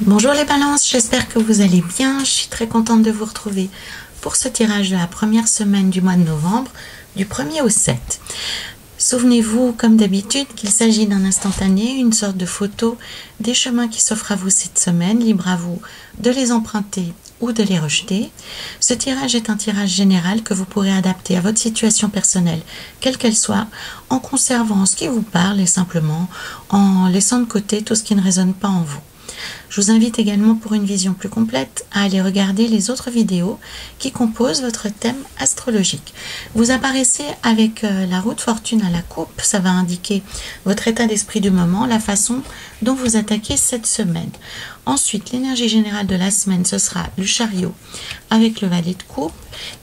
Bonjour les balances, j'espère que vous allez bien. Je suis très contente de vous retrouver pour ce tirage de la première semaine du mois de novembre, du 1er au 7. Souvenez-vous, comme d'habitude, qu'il s'agit d'un instantané, une sorte de photo des chemins qui s'offrent à vous cette semaine, libre à vous de les emprunter ou de les rejeter. Ce tirage est un tirage général que vous pourrez adapter à votre situation personnelle, quelle qu'elle soit, en conservant ce qui vous parle et simplement en laissant de côté tout ce qui ne résonne pas en vous. Je vous invite également pour une vision plus complète à aller regarder les autres vidéos qui composent votre thème astrologique. Vous apparaissez avec la roue de fortune à la coupe, ça va indiquer votre état d'esprit du moment, la façon dont vous attaquez cette semaine. Ensuite, l'énergie générale de la semaine, ce sera le chariot avec le valet de coupe.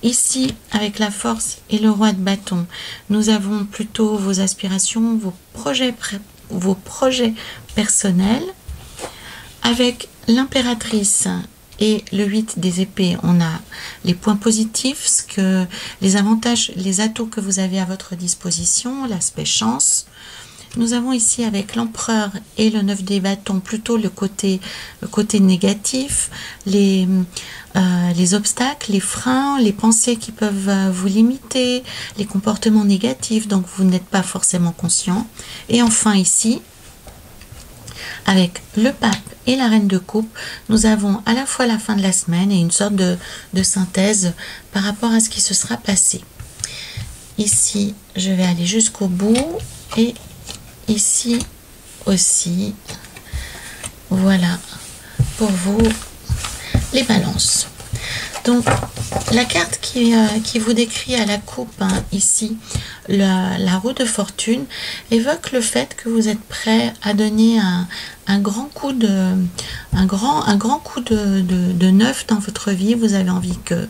Ici, avec la force et le roi de bâton, nous avons plutôt vos aspirations, vos projets personnels. Avec l'impératrice et le 8 des épées, on a les points positifs, les avantages, les atouts que vous avez à votre disposition, l'aspect chance. Nous avons ici avec l'empereur et le 9 des bâtons plutôt le côté négatif, les obstacles, les freins, les pensées qui peuvent vous limiter, les comportements négatifs dont vous n'êtes pas forcément conscient. Et enfin ici, avec le pape et la reine de coupe, nous avons à la fois la fin de la semaine et une sorte de synthèse par rapport à ce qui se sera passé. Ici, je vais aller jusqu'au bout et ici aussi. Voilà pour vous les balances. Donc, la carte qui vous décrit à la coupe, hein, ici, la roue de fortune, évoque le fait que vous êtes prêt à donner un grand coup de neuf dans votre vie. Vous avez envie que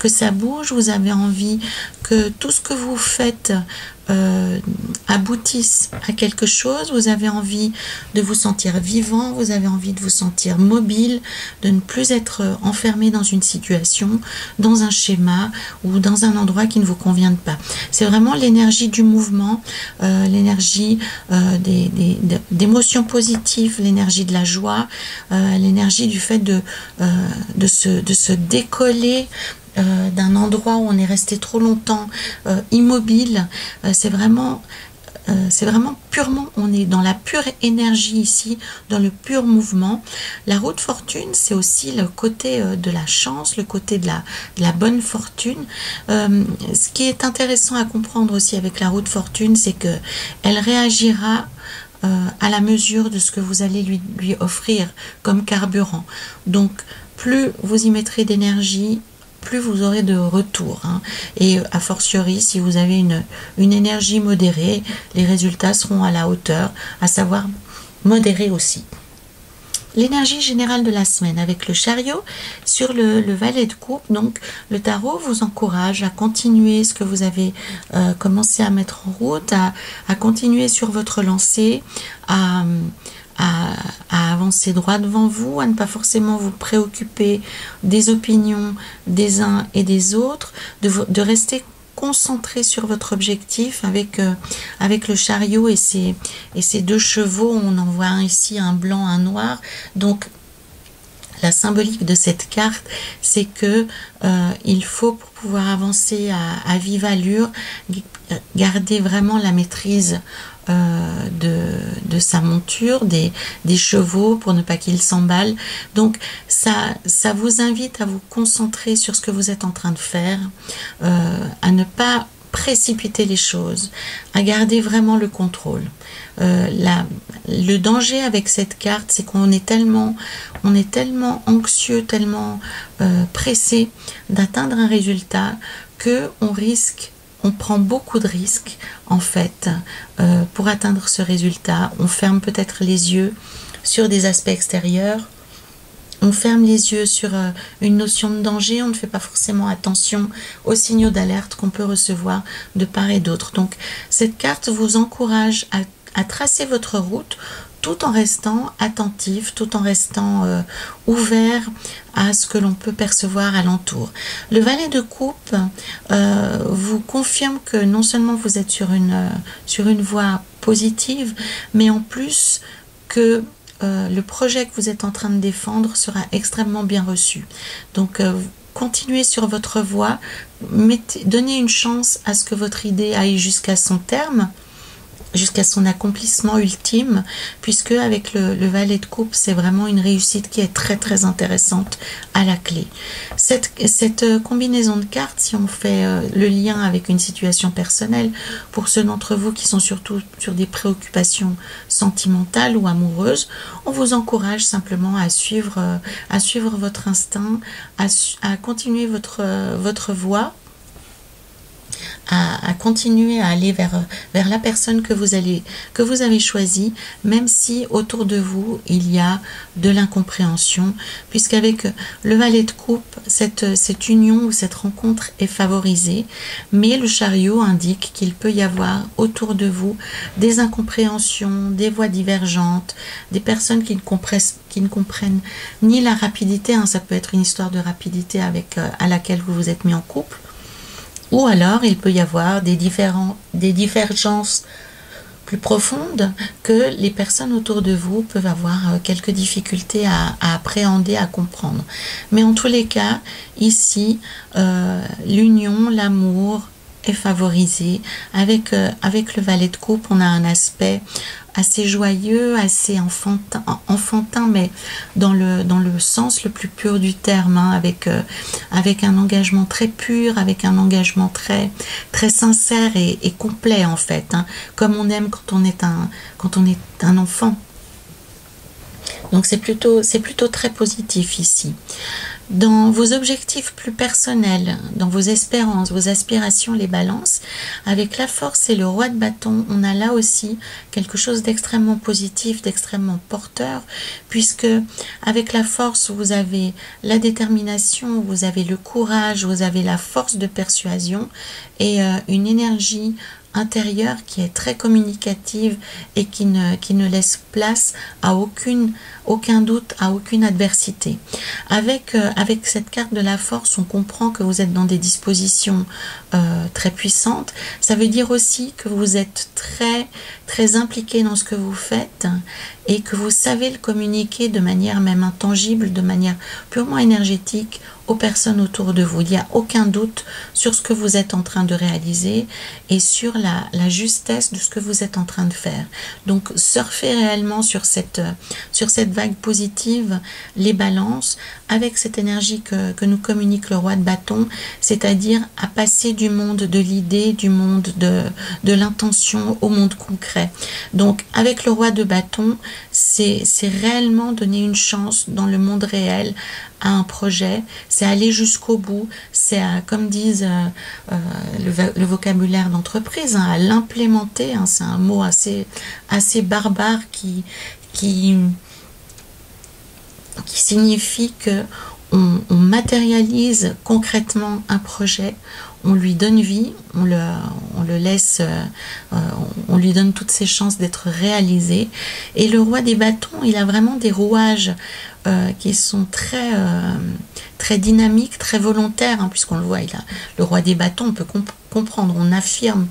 ça bouge, vous avez envie que tout ce que vous faites aboutisse à quelque chose, vous avez envie de vous sentir vivant, vous avez envie de vous sentir mobile, de ne plus être enfermé dans une situation, dans un schéma ou dans un endroit qui ne vous convient pas. C'est vraiment l'énergie du mouvement, l'énergie d'émotions positives, l'énergie de la joie, l'énergie du fait de se décoller d'un endroit où on est resté trop longtemps immobile. C'est vraiment purement, on est dans la pure énergie ici, dans le pur mouvement. La roue de fortune, c'est aussi le côté de la chance, le côté de la bonne fortune. Ce qui est intéressant à comprendre aussi avec la roue de fortune, c'est que elle réagira à la mesure de ce que vous allez lui offrir comme carburant. Donc, plus vous y mettrez d'énergie, plus vous aurez de retour, hein. Et a fortiori, si vous avez une énergie modérée, les résultats seront à la hauteur, à savoir modérés aussi. L'énergie générale de la semaine avec le chariot sur le valet de coupe. Donc le tarot vous encourage à continuer ce que vous avez commencé à mettre en route, à continuer sur votre lancée, à avancer droit devant vous, à ne pas forcément vous préoccuper des opinions des uns et des autres, de rester concentré sur votre objectif avec le chariot et ces deux chevaux. On en voit un ici, un blanc, un noir. Donc la symbolique de cette carte, c'est que il faut, pour pouvoir avancer à vive allure, garder vraiment la maîtrise de sa monture, des chevaux, pour ne pas qu'ils s'emballent. Donc ça vous invite à vous concentrer sur ce que vous êtes en train de faire, à ne pas précipiter les choses, à garder vraiment le contrôle. Le danger avec cette carte, c'est qu'on est tellement anxieux, tellement pressé d'atteindre un résultat que on prend beaucoup de risques en fait pour atteindre ce résultat. On ferme peut-être les yeux sur des aspects extérieurs, on ferme les yeux sur une notion de danger, on ne fait pas forcément attention aux signaux d'alerte qu'on peut recevoir de part et d'autre. Donc cette carte vous encourage à tracer votre route tout en restant attentif, tout en restant ouvert à ce que l'on peut percevoir alentour. Le valet de coupe vous confirme que non seulement vous êtes sur une voie positive, mais en plus que le projet que vous êtes en train de défendre sera extrêmement bien reçu. Donc, continuez sur votre voie, donnez une chance à ce que votre idée aille jusqu'à son terme, jusqu'à son accomplissement ultime, puisque avec le valet de coupe, c'est vraiment une réussite qui est très très intéressante à la clé. Cette combinaison de cartes, si on fait le lien avec une situation personnelle, pour ceux d'entre vous qui sont surtout sur des préoccupations sentimentales ou amoureuses, on vous encourage simplement à suivre votre instinct, à continuer votre voie, à continuer à aller vers la personne que vous avez choisie, même si autour de vous il y a de l'incompréhension, puisqu'avec le valet de coupe, cette union ou cette rencontre est favorisée, mais le chariot indique qu'il peut y avoir autour de vous des incompréhensions, des voix divergentes, des personnes qui ne comprennent ni la rapidité, hein, ça peut être une histoire de rapidité à laquelle vous vous êtes mis en couple, ou alors il peut y avoir des divergences plus profondes que les personnes autour de vous peuvent avoir quelques difficultés à appréhender, à comprendre. Mais en tous les cas, ici, l'union, l'amour est favorisé. Avec le valet de coupe, on a un aspect assez joyeux, assez enfantin, mais dans le sens le plus pur du terme, hein, avec un engagement très pur, avec un engagement très très sincère et complet en fait, hein, comme on aime quand on est un enfant. Donc c'est plutôt très positif ici. Dans vos objectifs plus personnels, dans vos espérances, vos aspirations, les balances, avec la force et le roi de bâton, on a là aussi quelque chose d'extrêmement positif, d'extrêmement porteur, puisque avec la force, vous avez la détermination, vous avez le courage, vous avez la force de persuasion et une énergie intérieure qui est très communicative et qui ne laisse place à aucun doute, à aucune adversité. Avec cette carte de la force, on comprend que vous êtes dans des dispositions très puissantes. Ça veut dire aussi que vous êtes très très impliqué dans ce que vous faites et que vous savez le communiquer de manière même intangible, de manière purement énergétique aux personnes autour de vous. Il n'y a aucun doute sur ce que vous êtes en train de réaliser et sur la justesse de ce que vous êtes en train de faire. Donc surfez réellement sur cette vague positive, les balances, avec cette énergie que nous communique le roi de bâton, c'est-à-dire à passer du monde de l'idée, du monde de l'intention au monde concret. Donc avec le roi de bâton, c'est réellement donner une chance dans le monde réel à un projet, c'est aller jusqu'au bout, c'est comme disent le vocabulaire d'entreprise, hein, à l'implémenter, hein, c'est un mot assez barbare qui signifie que on matérialise concrètement un projet, on lui donne vie, on le laisse, on lui donne toutes ses chances d'être réalisé. Et le roi des bâtons, il a vraiment des rouages qui sont très très dynamiques, très volontaires, hein, puisqu'on le voit, le roi des bâtons, on peut comprendre, on affirme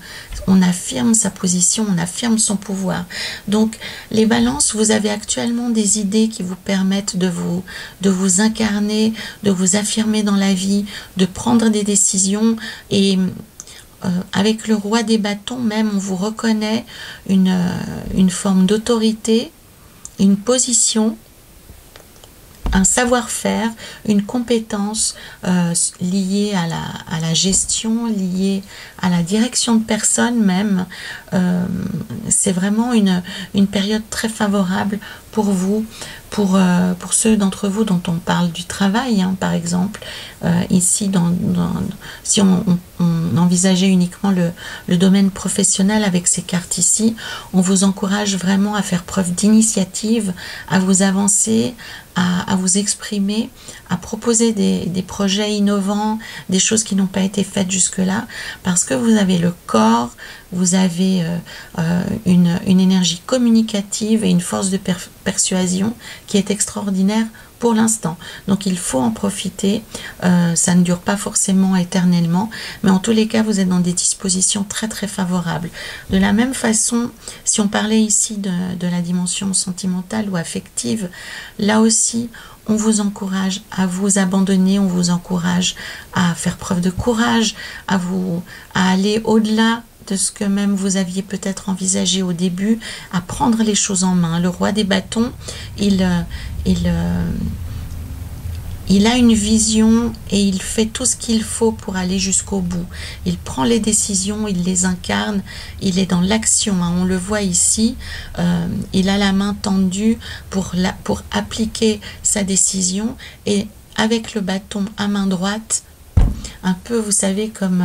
sa position, on affirme son pouvoir. Donc les balances, vous avez actuellement des idées qui vous permettent de vous incarner, de vous affirmer dans la vie, de prendre des décisions, et avec le roi des bâtons même, on vous reconnaît une forme d'autorité, une position, un savoir-faire, une compétence liée à la gestion, liée à la direction de personnes même. C'est vraiment une période très favorable pour vous, pour ceux d'entre vous dont on parle du travail, hein, par exemple. Ici, si on envisageait uniquement le domaine professionnel avec ces cartes ici, on vous encourage vraiment à faire preuve d'initiative, à vous avancer, à vous exprimer, à proposer des projets innovants, des choses qui n'ont pas été faites jusque-là, parce que vous avez le corps, vous avez une énergie communicative et une force de persuasion qui est extraordinaire pour l'instant. Donc il faut en profiter. Ça ne dure pas forcément éternellement, mais en tous les cas, vous êtes dans des dispositions très très favorables. De la même façon, si on parlait ici de la dimension sentimentale ou affective, là aussi, on vous encourage à vous abandonner, on vous encourage à faire preuve de courage, à aller au-delà de ce que même vous aviez peut-être envisagé au début, à prendre les choses en main. Le roi des bâtons, il a une vision et il fait tout ce qu'il faut pour aller jusqu'au bout. Il prend les décisions, il les incarne, il est dans l'action. On le voit ici, il a la main tendue pour appliquer sa décision et avec le bâton à main droite, un peu, vous savez, comme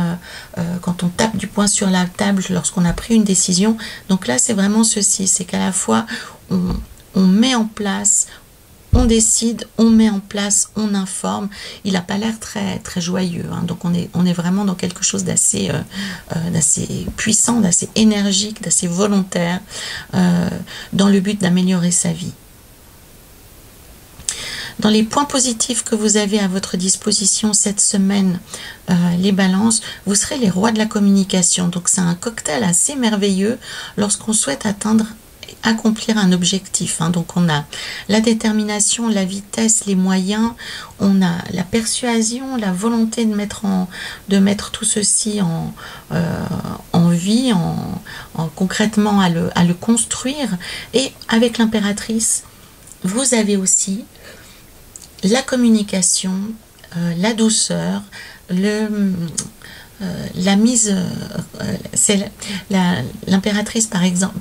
quand on tape du poing sur la table lorsqu'on a pris une décision. Donc là, c'est vraiment ceci, c'est qu'à la fois, on met en place, on décide, on met en place, on informe. Il n'a pas l'air très, très joyeux. Donc on est vraiment dans quelque chose d'assez puissant, d'assez énergique, d'assez volontaire, dans le but d'améliorer sa vie. Dans les points positifs que vous avez à votre disposition cette semaine, les balances, vous serez les rois de la communication. Donc c'est un cocktail assez merveilleux lorsqu'on souhaite accomplir un objectif. Donc on a la détermination, la vitesse, les moyens, on a la persuasion, la volonté de mettre tout ceci en vie, concrètement à le construire. Et avec l'impératrice, vous avez aussi la communication, la douceur, la mise, c'est l'impératrice par exemple,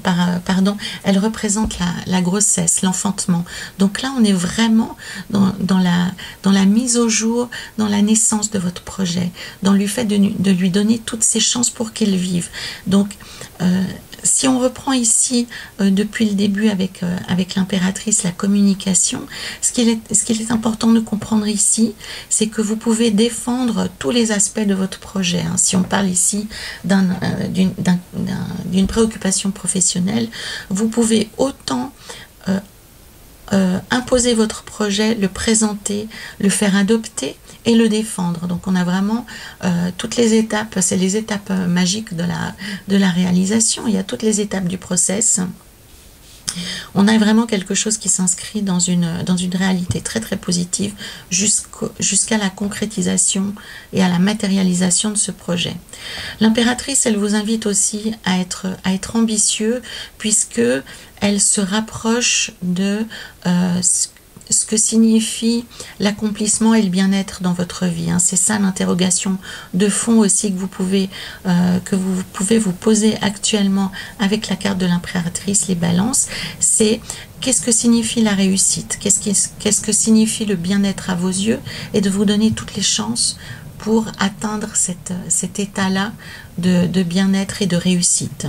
elle représente la grossesse, l'enfantement. Donc là, on est vraiment dans la mise au jour, dans la naissance de votre projet, dans le fait de lui donner toutes ses chances pour qu'il vive. Donc, si on reprend ici depuis le début avec l'impératrice, la communication, ce qu'il est important de comprendre ici, c'est que vous pouvez défendre tous les aspects de votre projet. Si on parle ici d'une préoccupation professionnelle, vous pouvez autant imposer votre projet, le présenter, le faire adopter et le défendre. Donc on a vraiment toutes les étapes, c'est les étapes magiques de la réalisation. Il y a toutes les étapes du process. On a vraiment quelque chose qui s'inscrit dans une réalité très très positive jusqu'à la concrétisation et à la matérialisation de ce projet. L'impératrice, elle vous invite aussi à être ambitieux, puisque elle se rapproche de ce que signifie l'accomplissement et le bien-être dans votre vie. C'est ça l'interrogation de fond aussi que vous pouvez vous poser actuellement avec la carte de l'impératrice, les balances. C'est qu'est-ce que signifie la réussite, qu'est-ce que signifie le bien-être à vos yeux, et de vous donner toutes les chances pour atteindre cet état-là de bien-être et de réussite.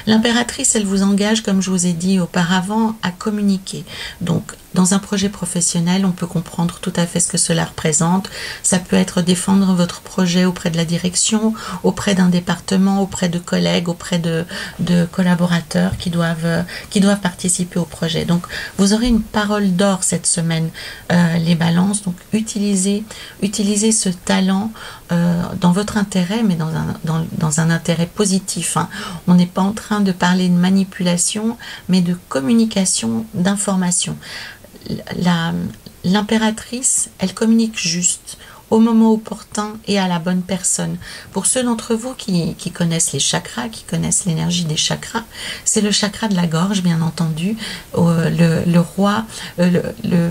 L'impératrice, elle vous engage, comme je vous ai dit auparavant, à communiquer. Donc, dans un projet professionnel, on peut comprendre tout à fait ce que cela représente. Ça peut être défendre votre projet auprès de la direction, auprès d'un département, auprès de collègues, auprès de collaborateurs qui doivent participer au projet. Donc, vous aurez une parole d'or cette semaine, les balances. Donc, utilisez ce talent dans votre intérêt, mais dans un intérêt positif. On n'est pas en train de parler de manipulation, mais de communication, d'information. L'impératrice, elle communique juste, au moment opportun et à la bonne personne. Pour ceux d'entre vous qui connaissent les chakras, qui connaissent l'énergie des chakras, c'est le chakra de la gorge, bien entendu, le roi, le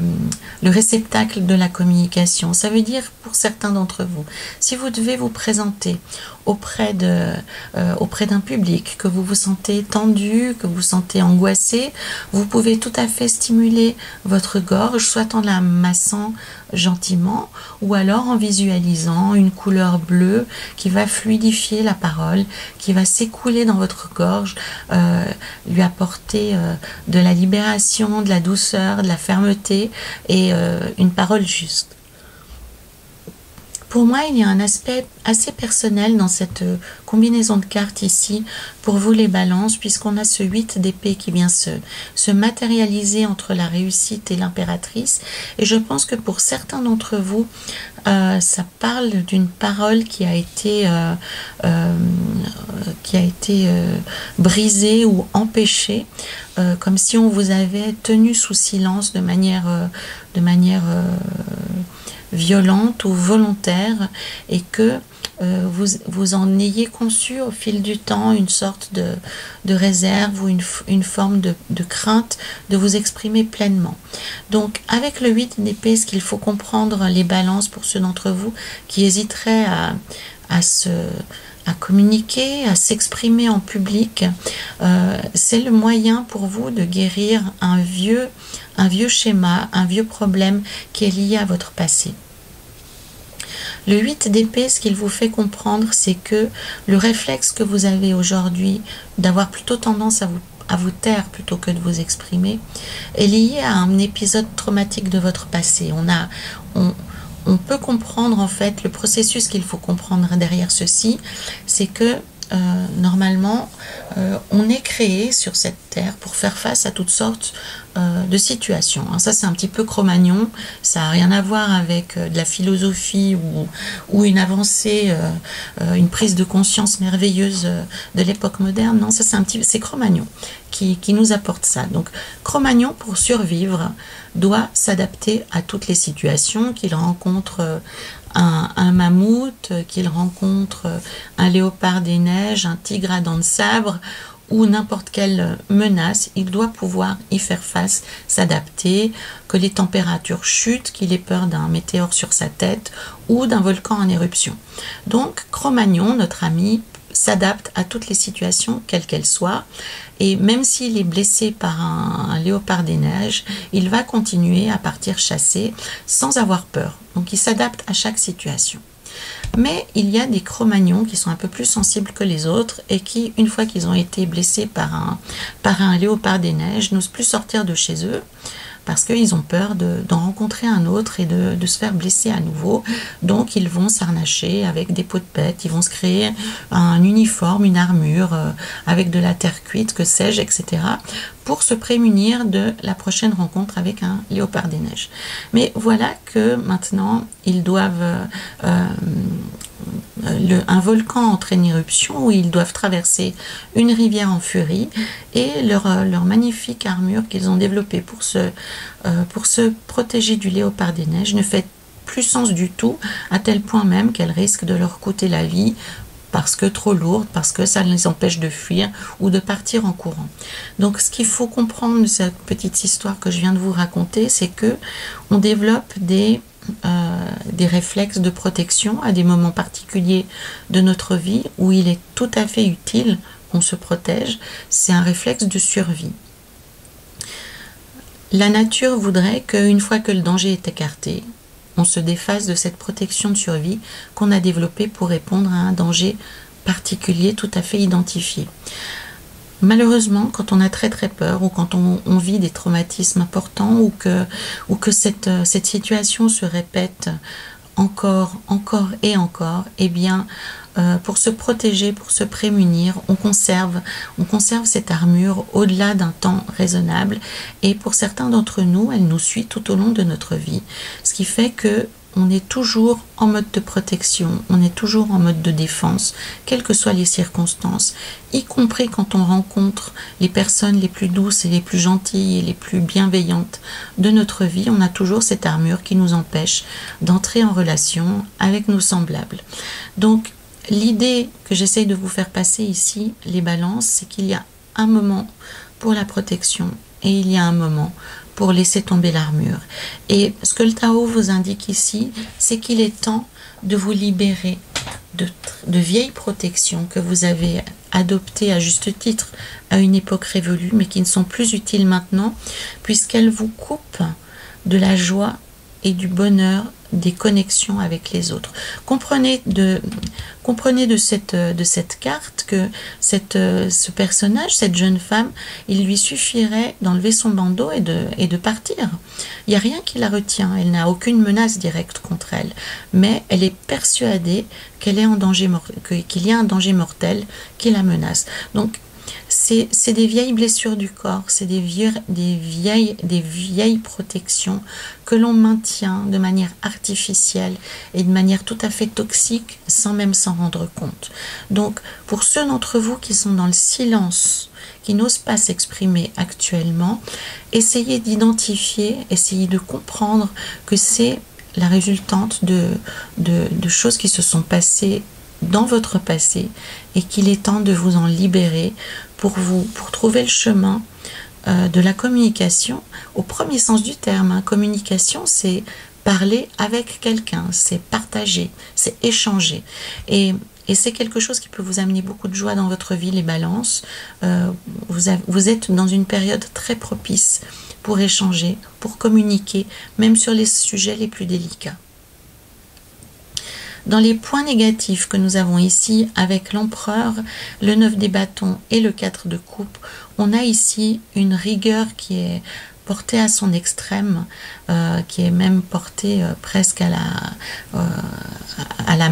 réceptacle de la communication. Ça veut dire, pour certains d'entre vous, si vous devez vous présenter auprès d'un public, que vous vous sentez tendu, que vous vous sentez angoissé, vous pouvez tout à fait stimuler votre gorge, soit en la massant gentiment, ou alors en visualisant une couleur bleue qui va fluidifier la parole, qui va s'écouler dans votre gorge, lui apporter de la libération, de la douceur, de la fermeté et une parole juste. Pour moi, il y a un aspect assez personnel dans cette combinaison de cartes ici, pour vous les balances, puisqu'on a ce 8 d'épée qui vient se matérialiser entre la réussite et l'impératrice. Et je pense que pour certains d'entre vous, ça parle d'une parole qui a été brisée ou empêchée, comme si on vous avait tenu sous silence de manière violente ou volontaire, et que vous en ayez conçu au fil du temps une sorte de réserve ou une forme de crainte de vous exprimer pleinement. Donc avec le 8 d'épée, ce qu'il faut comprendre, les balances, pour ceux d'entre vous qui hésiteraient à communiquer, à s'exprimer en public, c'est le moyen pour vous de guérir un vieux schéma, un vieux problème qui est lié à votre passé. Le 8 d'épée, ce qu'il vous fait comprendre, c'est que le réflexe que vous avez aujourd'hui d'avoir plutôt tendance à vous taire plutôt que de vous exprimer est lié à un épisode traumatique de votre passé. On peut comprendre en fait le processus qu'il faut comprendre derrière ceci, c'est que normalement on est créé sur cette terre pour faire face à toutes sortes de situations. Ça c'est un petit peu Cro-Magnon, ça n'a rien à voir avec de la philosophie ou une avancée, une prise de conscience merveilleuse de l'époque moderne. Non, ça c'est Cro-Magnon qui nous apporte ça. Donc Cro-Magnon, pour survivre, doit s'adapter à toutes les situations, qu'il rencontre un mammouth, qu'il rencontre un léopard des neiges, un tigre à dents de sabre ou n'importe quelle menace. Il doit pouvoir y faire face, s'adapter, que les températures chutent, qu'il ait peur d'un météore sur sa tête ou d'un volcan en éruption. Donc Cro-Magnon, notre ami, s'adapte à toutes les situations, quelles qu'elles soient, et même s'il est blessé par un léopard des neiges, il va continuer à partir chasser sans avoir peur. Donc il s'adapte à chaque situation. Mais il y a des Cro-Magnons qui sont un peu plus sensibles que les autres et qui, une fois qu'ils ont été blessés par un léopard des neiges, n'osent plus sortir de chez eux, parce qu'ils ont peur d'en rencontrer un autre et de se faire blesser à nouveau. Donc ils vont s'harnacher avec des peaux de bête, ils vont se créer un uniforme, une armure avec de la terre cuite, que sais-je, etc., pour se prémunir de la prochaine rencontre avec un léopard des neiges. Mais voilà que maintenant ils doivent un volcan entre en éruption, où ils doivent traverser une rivière en furie, et leur magnifique armure qu'ils ont développée pour se protéger du léopard des neiges ne fait plus sens du tout, à tel point même qu'elle risque de leur coûter la vie, parce que trop lourde, parce que ça les empêche de fuir ou de partir en courant. Donc ce qu'il faut comprendre de cette petite histoire que je viens de vous raconter, c'est que on développe des réflexes de protection à des moments particuliers de notre vie où il est tout à fait utile qu'on se protège. C'est un réflexe de survie. La nature voudrait qu'une fois que le danger est écarté, on se défasse de cette protection de survie qu'on a développée pour répondre à un danger particulier tout à fait identifié. Malheureusement, quand on a très très peur, ou quand on vit des traumatismes importants, ou que cette situation se répète encore et encore, eh bien, pour se protéger, pour se prémunir, on conserve cette armure au-delà d'un temps raisonnable, et pour certains d'entre nous, elle nous suit tout au long de notre vie, ce qui fait que on est toujours en mode de protection, on est toujours en mode de défense, quelles que soient les circonstances, y compris quand on rencontre les personnes les plus douces et les plus gentilles et les plus bienveillantes de notre vie. On a toujours cette armure qui nous empêche d'entrer en relation avec nos semblables. Donc, l'idée que j'essaye de vous faire passer ici, les balances, c'est qu'il y a un moment pour la protection et il y a un moment pour laisser tomber l'armure. Et ce que le Tao vous indique ici, c'est qu'il est temps de vous libérer de vieilles protections que vous avez adoptées à juste titre à une époque révolue, mais qui ne sont plus utiles maintenant, puisqu'elles vous coupent de la joie et du bonheur des connexions avec les autres. Comprenez de cette carte que ce personnage, cette jeune femme, il lui suffirait d'enlever son bandeau et de partir. Il n'y a rien qui la retient, elle n'a aucune menace directe contre elle, mais elle est persuadée qu'elle est en danger, qu'il y a un danger mortel qui la menace. Donc, c'est des vieilles blessures du corps, c'est des vieilles protections que l'on maintient de manière artificielle et de manière tout à fait toxique sans même s'en rendre compte. Donc, pour ceux d'entre vous qui sont dans le silence, qui n'osent pas s'exprimer actuellement, essayez d'identifier, essayez de comprendre que c'est la résultante de choses qui se sont passées dans votre passé et qu'il est temps de vous en libérer pour trouver le chemin de la communication au premier sens du terme. Communication, c'est parler avec quelqu'un, c'est partager, c'est échanger. Et c'est quelque chose qui peut vous amener beaucoup de joie dans votre vie, les balances. Vous êtes dans une période très propice pour échanger, pour communiquer, même sur les sujets les plus délicats. Dans les points négatifs que nous avons ici avec l'empereur, le 9 des bâtons et le 4 de coupe, on a ici une rigueur qui est portée à son extrême, qui est même portée presque à la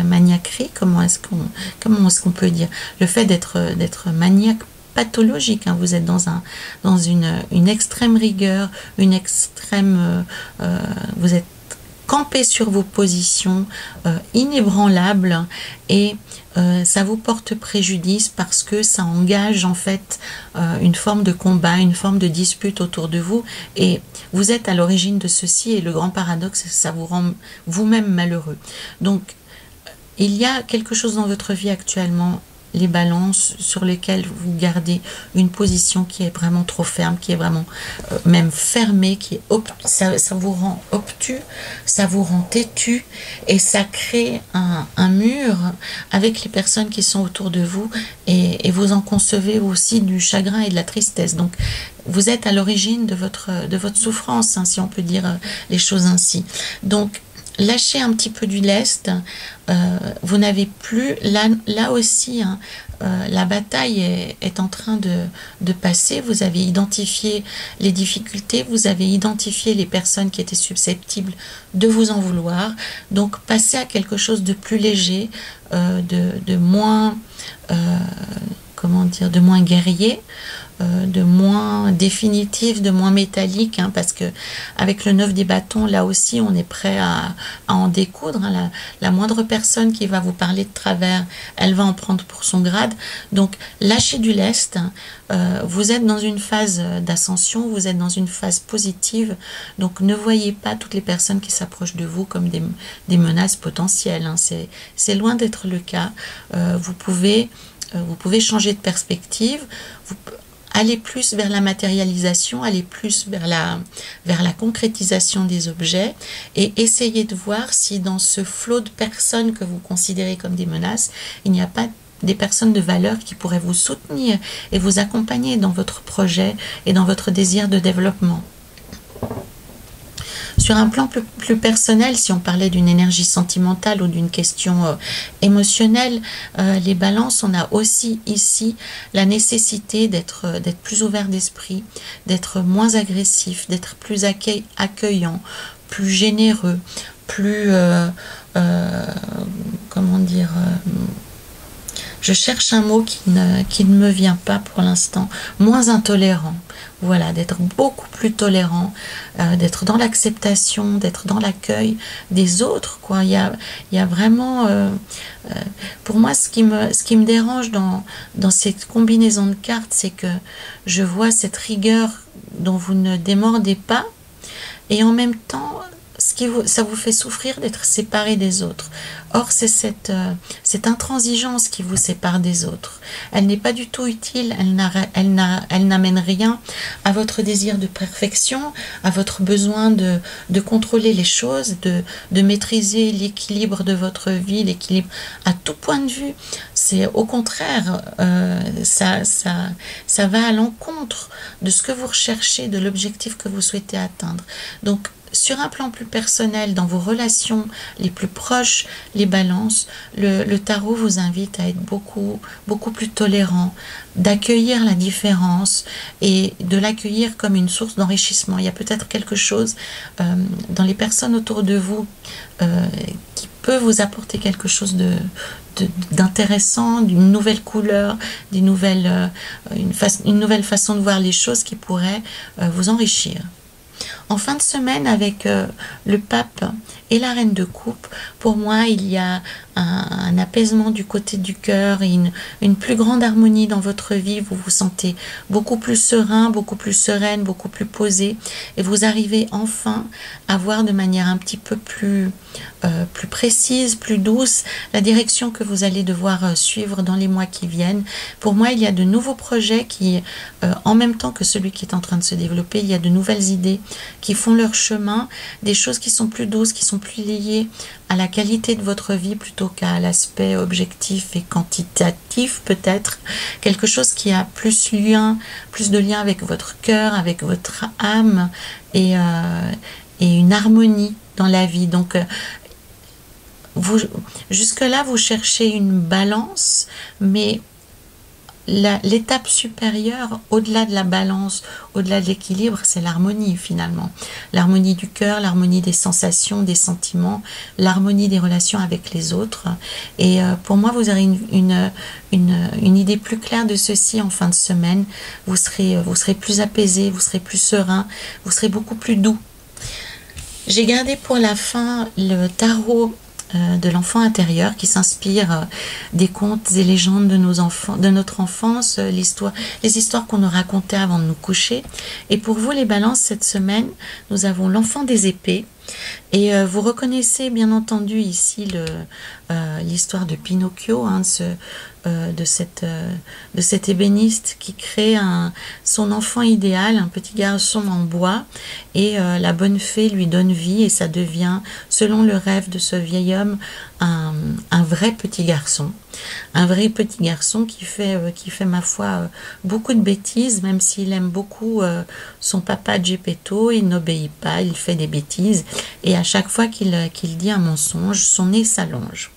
maniaquerie, comment est-ce qu'on peut dire, le fait d'être maniaque pathologique, hein. Vous êtes dans une extrême rigueur, une extrême, vous êtes campé sur vos positions, inébranlables, et ça vous porte préjudice parce que ça engage en fait une forme de combat, une forme de dispute autour de vous, et vous êtes à l'origine de ceci, et le grand paradoxe, ça vous rend vous-même malheureux. Donc il y a quelque chose dans votre vie actuellement, les balances, sur lesquelles vous gardez une position qui est vraiment trop ferme, qui est vraiment même fermée, qui est ça vous rend obtus, ça vous rend têtu, et ça crée un mur avec les personnes qui sont autour de vous, et vous en concevez aussi du chagrin et de la tristesse. Donc vous êtes à l'origine de votre souffrance, hein, si on peut dire les choses ainsi. Donc lâchez un petit peu du lest, vous n'avez plus, là aussi, hein, la bataille est en train de passer, vous avez identifié les difficultés, vous avez identifié les personnes qui étaient susceptibles de vous en vouloir, donc passez à quelque chose de plus léger, de moins, comment dire, de moins guerrier, de moins définitif, de moins métallique, hein, parce que avec le 9 des bâtons, là aussi, on est prêt à en découdre, hein. La moindre personne qui va vous parler de travers, elle va en prendre pour son grade. Donc, lâchez du lest. Vous êtes dans une phase d'ascension, vous êtes dans une phase positive. Donc, ne voyez pas toutes les personnes qui s'approchent de vous comme des menaces potentielles, hein. C'est loin d'être le cas. Vous pouvez changer de perspective, aller plus vers la matérialisation, aller plus vers la concrétisation des objets, et essayer de voir si dans ce flot de personnes que vous considérez comme des menaces, il n'y a pas des personnes de valeur qui pourraient vous soutenir et vous accompagner dans votre projet et dans votre désir de développement. Sur un plan plus personnel, si on parlait d'une énergie sentimentale ou d'une question émotionnelle, les balances, on a aussi ici la nécessité d'être plus ouvert d'esprit, d'être moins agressif, d'être plus accueillant, plus généreux, plus, comment dire, je cherche un mot qui ne me vient pas pour l'instant, moins intolérant. Voilà, d'être beaucoup plus tolérant, d'être dans l'acceptation, d'être dans l'accueil des autres, quoi. Il y a vraiment, pour moi, ce qui me dérange dans cette combinaison de cartes, c'est que je vois cette rigueur dont vous ne démordez pas, et en même temps, ça vous fait souffrir d'être séparé des autres. Or, c'est cette intransigeance qui vous sépare des autres. Elle n'est pas du tout utile, elle n'amène rien à votre désir de perfection, à votre besoin de contrôler les choses, de maîtriser l'équilibre de votre vie, l'équilibre à tout point de vue. C'est au contraire, ça va à l'encontre de ce que vous recherchez, de l'objectif que vous souhaitez atteindre. Donc, sur un plan plus personnel, dans vos relations les plus proches, les balances, le tarot vous invite à être beaucoup plus tolérant, d'accueillir la différence et de l'accueillir comme une source d'enrichissement. Il y a peut-être quelque chose dans les personnes autour de vous qui peut vous apporter quelque chose d'intéressant, d'une nouvelle couleur, une nouvelle façon de voir les choses qui pourrait vous enrichir. En fin de semaine, avec le pape et la reine de coupe, pour moi, il y a un apaisement du côté du cœur et une plus grande harmonie dans votre vie. Vous vous sentez beaucoup plus serein, beaucoup plus sereine, beaucoup plus posé. Et vous arrivez enfin à voir de manière un petit peu plus précise, plus douce, la direction que vous allez devoir suivre dans les mois qui viennent. Pour moi, il y a de nouveaux projets qui, en même temps que celui qui est en train de se développer, il y a de nouvelles idées qui font leur chemin, des choses qui sont plus douces, qui sont plus liées à la qualité de votre vie plutôt qu'à l'aspect objectif et quantitatif peut-être, quelque chose qui a plus de lien avec votre cœur, avec votre âme et une harmonie dans la vie. Donc jusque-là vous cherchez une balance, mais l'étape supérieure, au-delà de la balance, au-delà de l'équilibre, c'est l'harmonie finalement. L'harmonie du cœur, l'harmonie des sensations, des sentiments, l'harmonie des relations avec les autres. Et pour moi, vous aurez une idée plus claire de ceci en fin de semaine. Vous serez plus apaisé, vous serez plus serein, vous serez beaucoup plus doux. J'ai gardé pour la fin le tarot de l'enfant intérieur qui s'inspire des contes et légendes de notre enfance, les histoires qu'on nous racontait avant de nous coucher. Et pour vous les balances, cette semaine, nous avons l'enfant des épées. Et vous reconnaissez bien entendu ici l'histoire de Pinocchio, hein, de cet ébéniste qui crée son enfant idéal, un petit garçon en bois, et la bonne fée lui donne vie et ça devient, selon le rêve de ce vieil homme, un vrai petit garçon. Un vrai petit garçon qui fait ma foi beaucoup de bêtises, même s'il aime beaucoup son papa Geppetto, il n'obéit pas, il fait des bêtises et à chaque fois qu'il dit un mensonge, son nez s'allonge.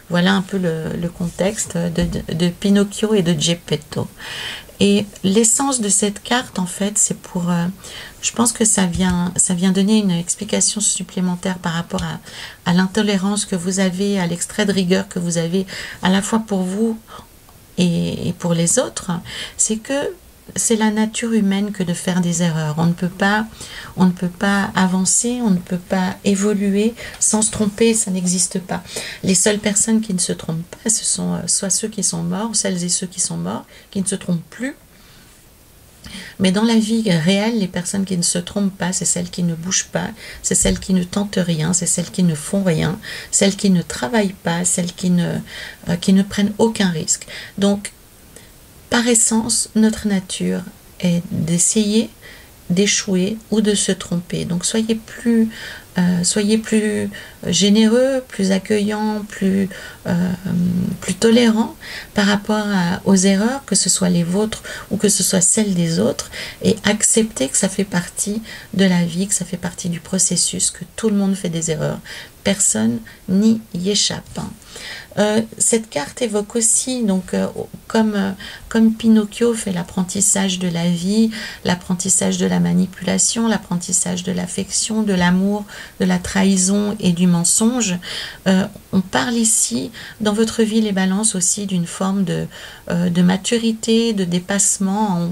Voilà un peu le contexte de Pinocchio et de Geppetto. Et l'essence de cette carte, en fait, c'est pour... je pense que ça vient donner une explication supplémentaire par rapport à l'intolérance que vous avez, à l'extrait de rigueur que vous avez, à la fois pour vous et pour les autres. C'est que c'est la nature humaine que de faire des erreurs. On ne peut pas avancer, on ne peut pas évoluer sans se tromper, ça n'existe pas. Les seules personnes qui ne se trompent pas, ce sont soit ceux qui sont morts, celles et ceux qui sont morts, qui ne se trompent plus. Mais dans la vie réelle, les personnes qui ne se trompent pas, c'est celles qui ne bougent pas, c'est celles qui ne tentent rien, c'est celles qui ne font rien, celles qui ne travaillent pas, celles qui ne prennent aucun risque. Donc, par essence, notre nature est d'essayer d'échouer ou de se tromper. Donc soyez plus généreux, plus accueillants, plus tolérants par rapport aux erreurs, que ce soit les vôtres ou que ce soit celles des autres, et acceptez que ça fait partie de la vie, que ça fait partie du processus, que tout le monde fait des erreurs. Personne n'y échappe. Cette carte évoque aussi, donc, comme Pinocchio fait l'apprentissage de la vie, l'apprentissage de la manipulation, l'apprentissage de l'affection, de l'amour, de la trahison et du mensonge, on parle ici, dans votre vie les balances aussi, d'une forme de maturité, de dépassement.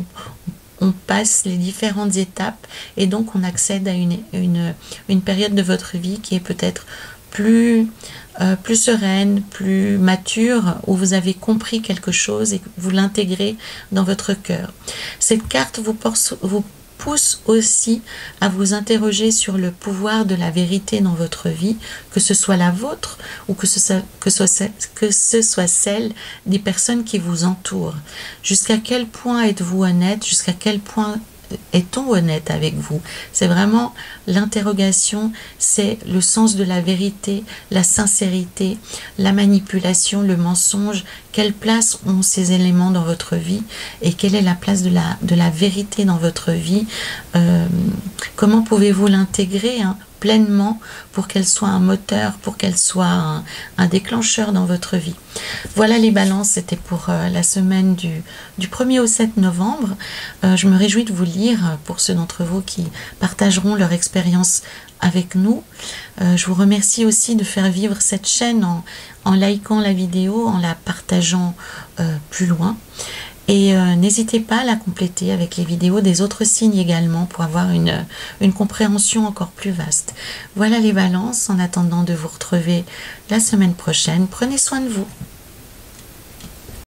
On passe les différentes étapes et donc on accède à une période de votre vie qui est peut-être plus sereine, plus mature, où vous avez compris quelque chose et que vous l'intégrez dans votre cœur. Cette carte vous pousse aussi à vous interroger sur le pouvoir de la vérité dans votre vie, que ce soit la vôtre ou que ce soit celle des personnes qui vous entourent. Jusqu'à quel point êtes-vous honnête? Jusqu'à quel point est-on honnête avec vous? C'est vraiment l'interrogation, c'est le sens de la vérité, la sincérité, la manipulation, le mensonge. Quelle place ont ces éléments dans votre vie et quelle est la place de la vérité dans votre vie? Comment pouvez-vous l'intégrer pleinement pour qu'elle soit un moteur, pour qu'elle soit un déclencheur dans votre vie? Voilà les balances, c'était pour la semaine du 1er au 7 novembre. Je me réjouis de vous lire pour ceux d'entre vous qui partageront leur expérience avec nous. Je vous remercie aussi de faire vivre cette chaîne en likant la vidéo, en la partageant plus loin. Et n'hésitez pas à la compléter avec les vidéos des autres signes également pour avoir une compréhension encore plus vaste. Voilà les balances, en attendant de vous retrouver la semaine prochaine. Prenez soin de vous.